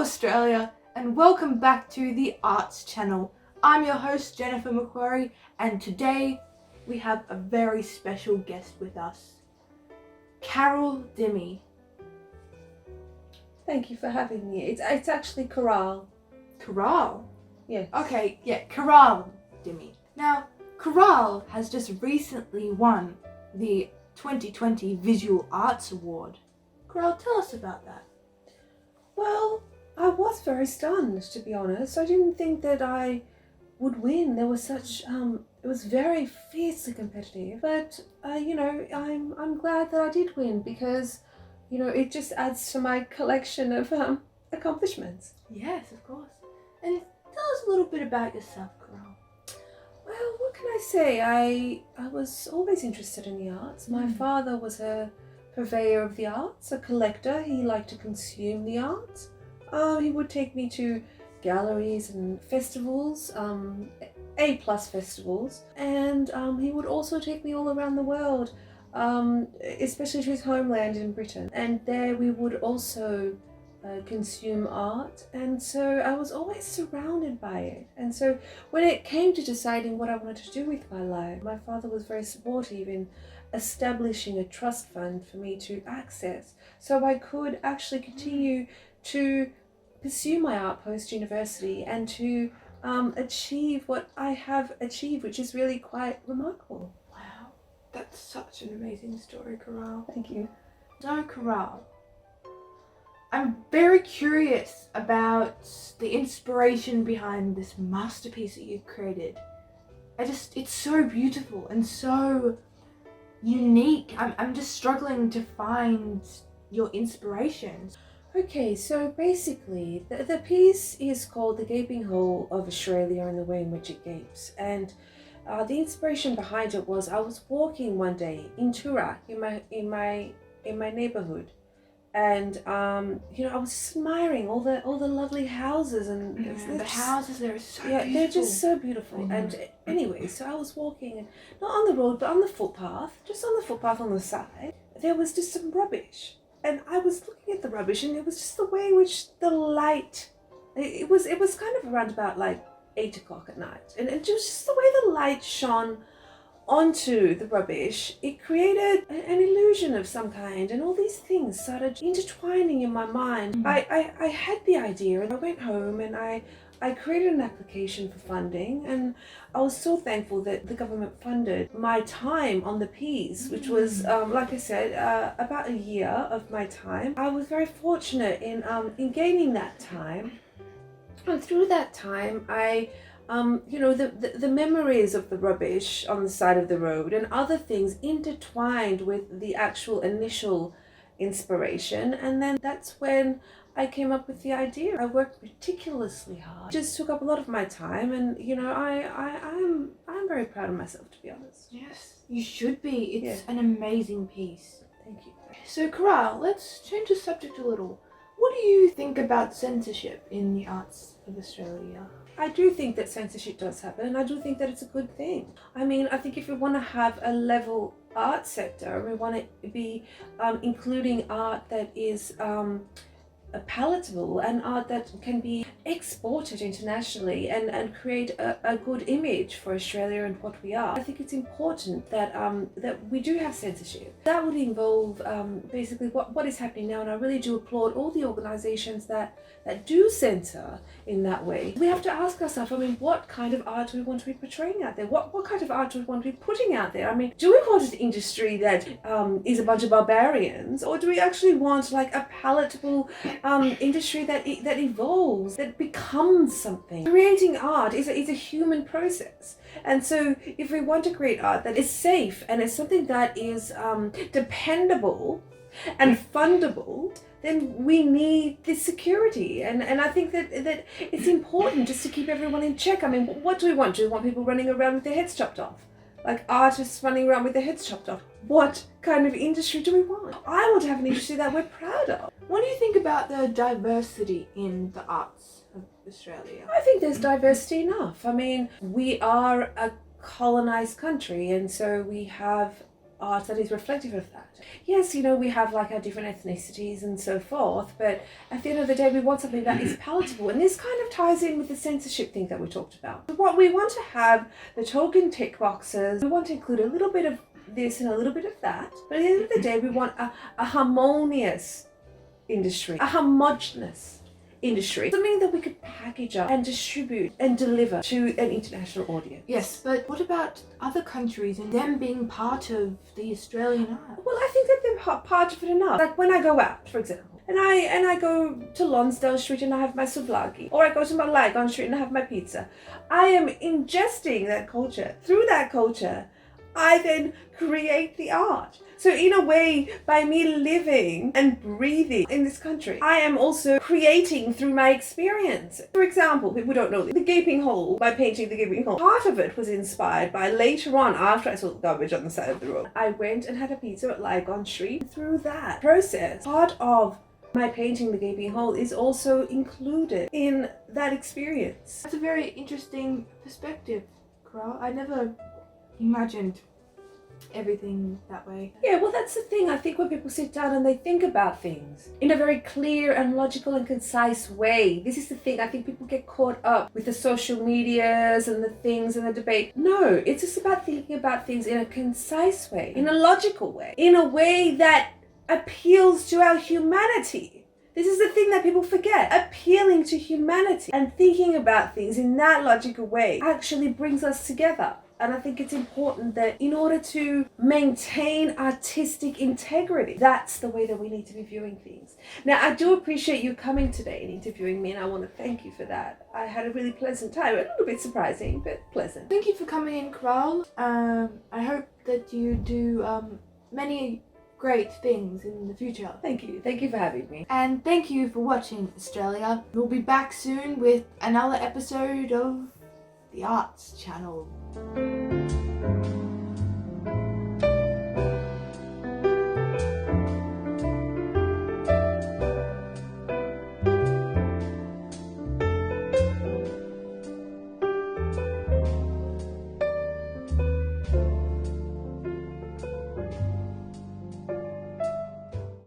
Australia, and welcome back to the Arts Channel. I'm your host Jennifer Macquarie, and today we have a very special guest with us, Carol Dimmy. Thank you for having me. It's actually Caral. Caral? Yes. Okay, yeah, Caral Dimmy. Now, Caral has just recently won the 2020 Visual Arts Award. Caral, tell us about that. Well, I was very stunned, to be honest. I didn't think that I would win. There was such it was very fiercely competitive. But I'm glad that I did win because, it just adds to my collection of accomplishments. Yes, of course. And tell us a little bit about yourself, Caral. Well, what can I say? I was always interested in the arts. My father was a purveyor of the arts, a collector. He liked to consume the arts. He would take me to galleries and festivals, A+ festivals, and he would also take me all around the world, especially to his homeland in Britain. And there we would also consume art, and so I was always surrounded by it. And so when it came to deciding what I wanted to do with my life, my father was very supportive in establishing a trust fund for me to access so I could actually continue to pursue my art post-university and to achieve what I have achieved, which is really quite remarkable. Wow, that's such an amazing story, Caral. Thank you. So, Caral, I'm very curious about the inspiration behind this masterpiece that you've created. It's so beautiful and so unique. I'm just struggling to find your inspiration. Okay, so basically the piece is called The Gaping Hole of Australia and the Way in Which It Gapes, and the inspiration behind it was I was walking one day in Toorak in my neighborhood, and I was just admiring all the lovely houses, and the houses there are so beautiful. They're just so beautiful. And anyway, so I was walking, and not on the road but on the footpath, just on the footpath on the side. There was just some rubbish, and I was looking at the rubbish, and it was just the way in which the light, it was kind of around about like 8 o'clock at night, and it was just the way the light shone onto the rubbish. It created an illusion of some kind, and all these things started intertwining in my mind. I had the idea, and I went home and I created an application for funding, and I was so thankful that the government funded my time on the piece, which was, like I said, about a year of my time. I was very fortunate in gaining that time, and through that time I the memories of the rubbish on the side of the road and other things intertwined with the actual initial inspiration, and then that's when I came up with the idea. I worked meticulously hard. It just took up a lot of my time, and I'm very proud of myself, to be honest. Yes, you should be. It's an amazing piece. Thank you. So, Caral, let's change the subject a little. What do you think about censorship in the arts of Australia? I do think that censorship does happen, and I do think that it's a good thing. I mean, I think if we want to have a level art sector, we want it to be including art that is palatable and art that can be exported internationally and create a good image for Australia and what we are. I think it's important that that we do have censorship. That would involve basically what is happening now, and I really do applaud all the organisations that do censor in that way. We have to ask ourselves, I mean, what kind of art do we want to be portraying out there? What kind of art do we want to be putting out there? I mean, do we want an industry that is a bunch of barbarians, or do we actually want like a palatable industry that evolves, that becomes something? Creating art is a human process, and so if we want to create art that is safe and is something that is dependable and fundable, then we need this security, and I think that it's important just to keep everyone in check. I mean, what do we want? Do we want people running around with their heads chopped off? Like artists running around with their heads chopped off? What kind of industry do we want? I want to have an industry that we're proud of. What do you think about the diversity in the arts of Australia? I think there's diversity enough. I mean, we are a colonized country, and so we have art that is reflective of that. Yes, you know, we have like our different ethnicities and so forth, but at the end of the day, we want something that is palatable. And this kind of ties in with the censorship thing that we talked about. So what we want to have, the token tick boxes, we want to include a little bit of this and a little bit of that. But at the end of the day, we want a harmonious industry, a homogenous industry, something that we could package up and distribute and deliver to an international audience. Yes, but what about other countries and them being part of the Australian art? Well, I think that they're part of it enough. Like when I go out, for example, and I go to Lonsdale Street and I have my souvlaki, or I go to my Lygon Street and I have my pizza. I am ingesting that culture. Through that culture, I then create the art. So in a way, by me living and breathing in this country, I am also creating through my experience. For example, people don't know the gaping hole, by painting the gaping hole. Part of it was inspired by later on, after I saw the garbage on the side of the road. I went and had a pizza at Lygon Street. Through that process, part of my painting the gaping hole is also included in that experience. That's a very interesting perspective, Carl. I never imagined everything that way. Yeah, well, that's the thing. I think when people sit down and they think about things in a very clear and logical and concise way, this is the thing. I think people get caught up with the social medias and the things and the debate. No, it's just about thinking about things in a concise way, in a logical way, in a way that appeals to our humanity. This is the thing that people forget. Appealing to humanity and thinking about things in that logical way actually brings us together. And I think it's important that in order to maintain artistic integrity, that's the way that we need to be viewing things. Now, I do appreciate you coming today and interviewing me, and I want to thank you for that. I had a really pleasant time, a little bit surprising, but pleasant. Thank you for coming in, Carl. I hope that you do many great things in the future. Thank you. Thank you for having me. And thank you for watching, Australia. We'll be back soon with another episode of the Arts Channel.